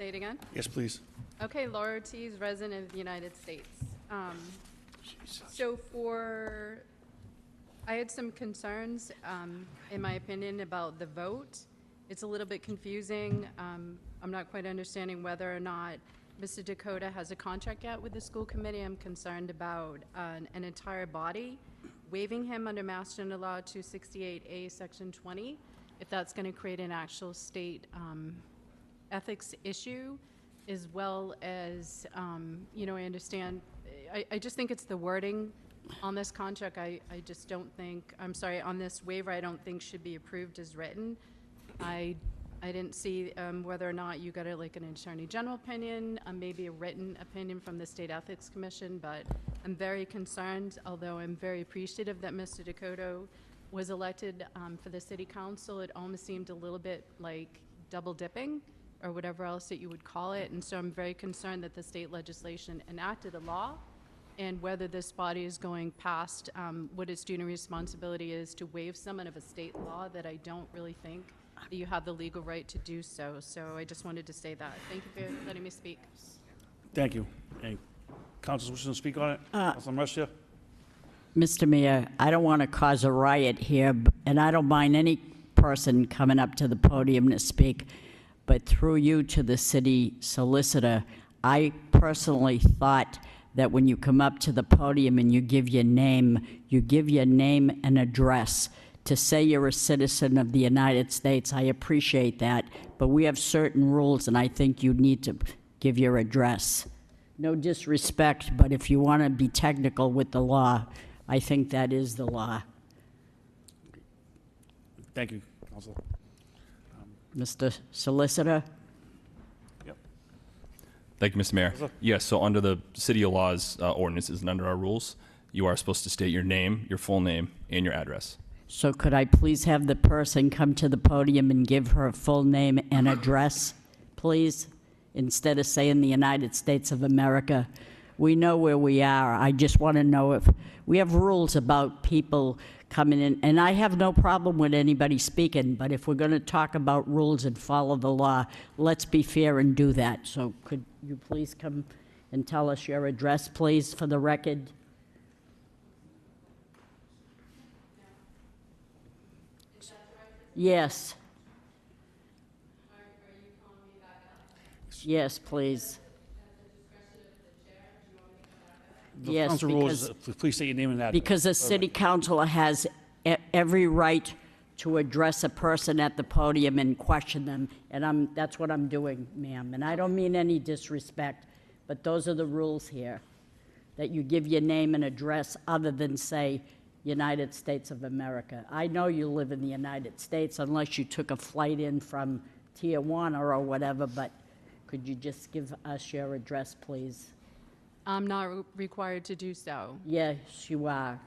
say it again? Yes, please. Okay, Laura Ortiz, resident of the United States. I had some concerns, in my opinion, about the vote. It's a little bit confusing. I'm not quite understanding whether or not Mr. Dakota has a contract yet with the school committee. I'm concerned about an entire body waiving him under Mass General Law 268A, Section 20, if that's going to create an actual state ethics issue, as well as, I understand, I just think it's the wording on this contract. I just don't think, on this waiver, I don't think should be approved as written. I didn't see whether or not you got an Attorney General opinion, maybe a written opinion from the State Ethics Commission, but I'm very concerned, although I'm very appreciative that Mr. Dakota was elected for the City Council. It almost seemed a little bit like double dipping or whatever else that you would call it, and so I'm very concerned that the state legislation enacted a law, and whether this body is going past what its duty and responsibility is to waive someone of a state law that I don't really think that you have the legal right to do so. So I just wanted to say that. Thank you for letting me speak. Thank you. Any councilors wishing to speak on it? Councilman Russia? Mr. Mayor, I don't want to cause a riot here, and I don't mind any person coming up to the podium to speak, but through you to the city solicitor, I personally thought that when you come up to the podium and you give your name and address. To say you're a citizen of the United States, I appreciate that, but we have certain rules, and I think you need to give your address. No disrespect, but if you want to be technical with the law, I think that is the law. Thank you, Councilor. Mr. Solicitor? Yep. Thank you, Mr. Mayor. Yes, so under the city laws ordinances and under our rules, you are supposed to state your name, your full name, and your address. So could I please have the person come to the podium and give her full name and address, please, instead of saying the United States of America? We know where we are. I just want to know if we have rules about people coming in, and I have no problem with anybody speaking, but if we're going to talk about rules and follow the law, let's be fair and do that. So could you please come and tell us your address, please, for the record? Yes. Yes, please. The Yes, council rules, please state your name and address. Because a city councilor has every right to address a person at the podium and question them, and that's what I'm doing, ma'am. And I don't mean any disrespect, but those are the rules here, that you give your name and address other than say United States of America. I know you live in the United States unless you took a flight in from Tijuana or whatever, but could you just give us your address, please? I'm not required to do so. Yes, you are.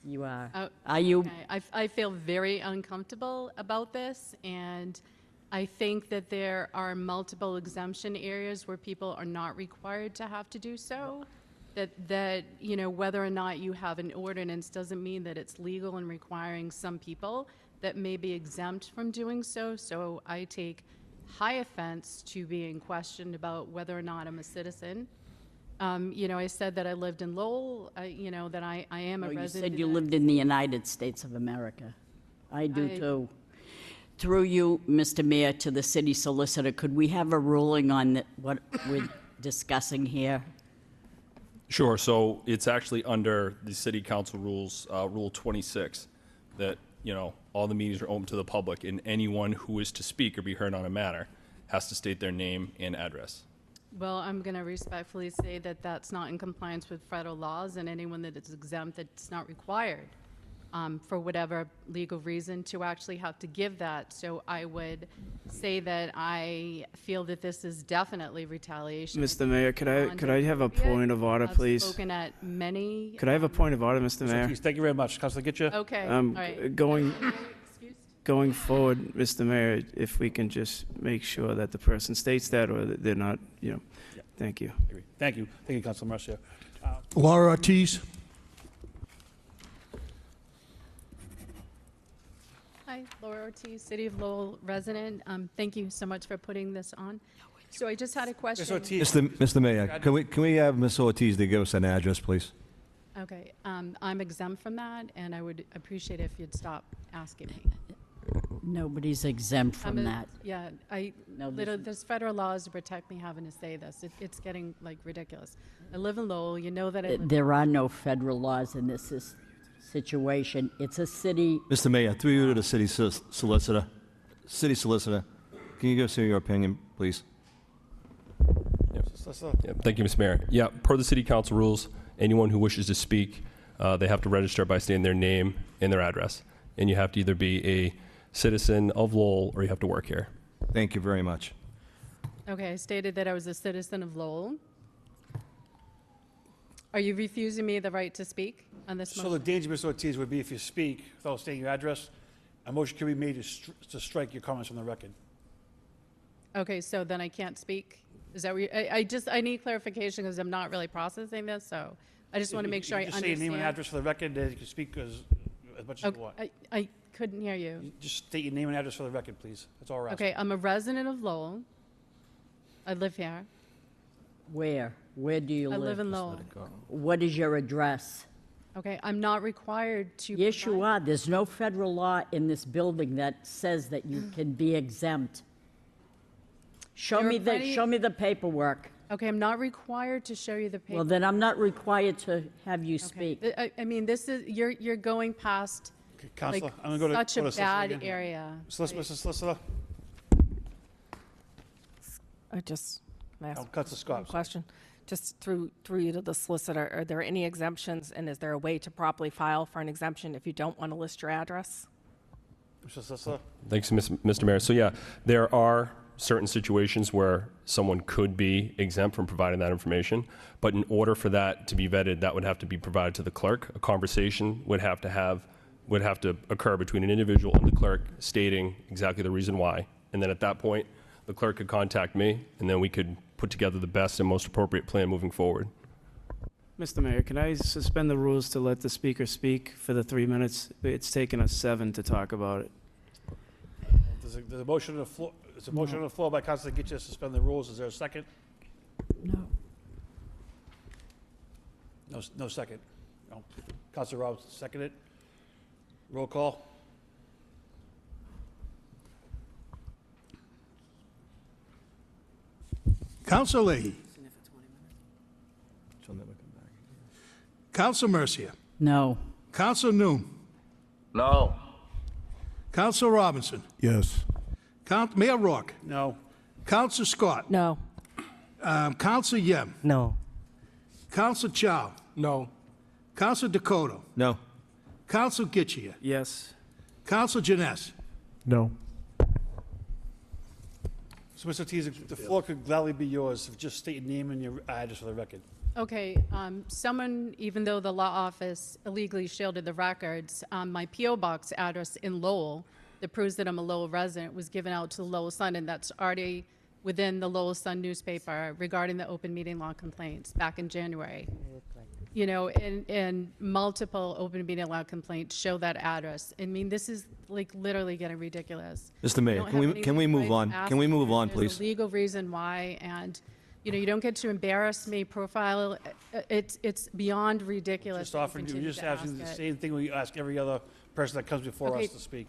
You are. Oh, Are you? Okay. I feel very uncomfortable about this, and I think that there are multiple exemption areas where people are not required to have to do so. That whether or not you have an ordinance doesn't mean that it's legal and requiring some people that may be exempt from doing so. So I take high offense to being questioned about whether or not I'm a citizen. I said that I lived in Lowell, that I am a resident. You said you lived in the United States of America. I do too. Through you, Mr. Mayor, to the city solicitor, could we have a ruling on what we're discussing here? Sure, so it's actually under the city council rules, Rule 26, that, all the meetings are open to the public, and anyone who is to speak or be heard on a matter has to state their name and address. Well, I'm going to respectfully say that that's not in compliance with federal laws, and anyone that is exempt, it's not required for whatever legal reason to actually have to give that. So I would say that I feel that this is definitely retaliation. Mr. Mayor, could I have a point of order, please? I've spoken at many. Could I have a point of order, Mr. Mayor? Please, thank you very much. Councilor Gitcha? Okay, all right. Going forward, Mr. Mayor, if we can just make sure that the person states that, or that they're not, Thank you. Thank you. Thank you, Councilor Marcia. Laura Ortiz. Hi, Laura Ortiz, City of Lowell resident. Thank you so much for putting this on. So I just had a question. Ms. Ortiz, Mr. Mayor, can we have Ms. Ortiz to give us an address, please? Okay, I'm exempt from that, and I would appreciate it if you'd stop asking me. Nobody's exempt I'm from a- that. Yeah, No, this- there's federal laws to protect me having to say this. It's getting like ridiculous. I live in Lowell, you know that I live. There are no federal laws in this situation. It's a city. Mr. Mayor, through you to the city solicitor. City solicitor, can you give us your opinion, please? Yeah, thank you, Mr. Mayor. Yeah, per the city council rules, anyone who wishes to speak, they have to register by stating their name and their address. And you have to either be a citizen of Lowell or you have to work here. Thank you very much. Okay, I stated that I was a citizen of Lowell. Are you refusing me the right to speak on this so the motion? danger, Ms. Ortiz, would be if you speak without stating your address, a motion can be made to strike your comments from the record. Okay, so then I can't speak? Is that what I need clarification because I'm not really processing this, so I just want to make sure I Just say your name and understand. address for the record, then you can speak as much as you Okay, want. I couldn't hear you. You just state your name and address for the record, please. That's all we're asking. Okay, I'm a resident of Lowell. I live here. Where? Where do you I live? live in Lowell. What is your address? Okay, I'm not required to. Yes, you provide- are. There's no federal law in this building that says that you can be exempt. Show There are me plenty- the paperwork. Okay, I'm not required to show you the paper. Well, then I'm not required to have you speak. I mean, this is, you're going past, Okay, like, Counselor, I'm gonna go to. such go a to solicitor bad again. area. Mr. Solicitor? I just, can I ask Oh, Counselor one Scott. question? Just through you to the solicitor, are there any exemptions, and is there a way to properly file for an exemption if you don't want to list your address? Mr. Solicitor? Thanks, Mr. Mayor. So yeah, there are certain situations where someone could be exempt from providing that information, but in order for that to be vetted, that would have to be provided to the clerk. A conversation would have to occur between an individual and the clerk stating exactly the reason why. And then at that point, the clerk could contact me, and then we could put together the best and most appropriate plan moving forward. Mr. Mayor, can I suspend the rules to let the speaker speak for the 3 minutes? It's taken us 7 to talk about it. There's a motion on the floor, there's a motion on the floor by Counselor Gitche to suspend the rules. Is there a second? No. No second. No. Counselor Roberts, second it. Roll call. Counsel Leahy. Counsel Mercia. No. Counsel Noon. No. Counsel Robinson. Yes. Mayor Rourke. No. Counsel Scott. No. Counsel Yem. No. Counsel Chow. No. Counsel Dakota. No. Counsel Gitche. Yes. Counsel Janess. No. So, Mr. Ortiz, the floor could gladly be yours. If you just state your name and your address for the record. Okay, someone, even though the law office illegally shielded the records, my PO box address in Lowell that proves that I'm a Lowell resident was given out to the Lowell Sun, and that's already within the Lowell Sun newspaper regarding the open meeting law complaints back in January. You know, and multiple open meeting law complaints show that address. I mean, this is like literally getting ridiculous. Mr. I Mayor, don't can have we, can we any move right to on? ask Can we move for it. on, There's please? a legal reason why, and, you know, you don't get to embarrass me, profile, it's beyond ridiculous. Just that you offering, you continue just to asking ask the it. same thing we ask every other person that comes before Okay. us to speak.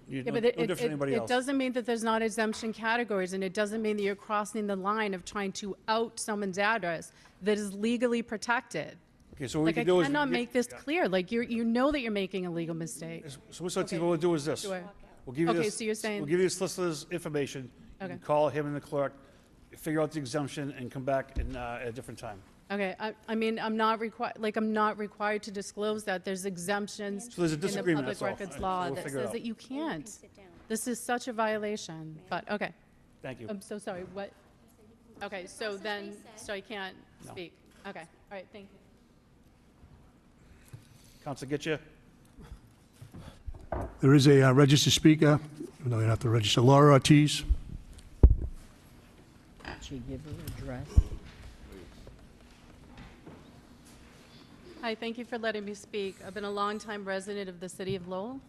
You're Yeah, no but different than anybody it else. doesn't mean that there's not exemption categories, and it doesn't mean that you're crossing the line of trying to out someone's address that is legally protected. Okay, so what we Like, I can do is. cannot make this clear, like, you know that you're making a legal mistake. So, Mr. Ortiz, what we'll do is this. Sure. We'll give you Okay, this. so you're saying- We'll give you the solicitor's information. You Okay. can call him and the clerk, figure out the exemption, and come back at a different time. Okay, I mean, I'm not required to disclose that there's exemptions So there's a in the disagreement, public that's all. records law We'll that figure it says out. that you can't. This is such a violation, but, okay. Thank you. I'm so sorry, what? Okay, so then, so I can't speak. Okay, all right, thank you. Counsel Gitche? There is a registered speaker. No, you don't have to register. Laura Ortiz. Did she give her address? Hi, thank you for letting me speak. I've been a longtime resident of the city of Lowell.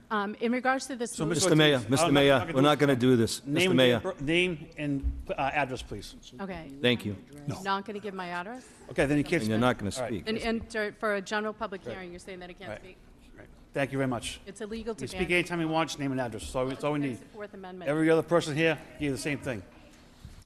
In regards to this So, motion, Mr. Mayor, I'm Mr. not Mayor, gonna we're not going to do this. Name Mr. and Mayor, Name and address, please. okay, thank you. not going to give my address? Okay, then you can't And speak. you're not going to All right. speak. And for a general public hearing, you're saying that I can't Right. speak? Right. Thank you very much. It's illegal to You ban. speak anytime you want, just name and address. That's all we need. That's the Fourth Amendment. Every other person here gave the same thing.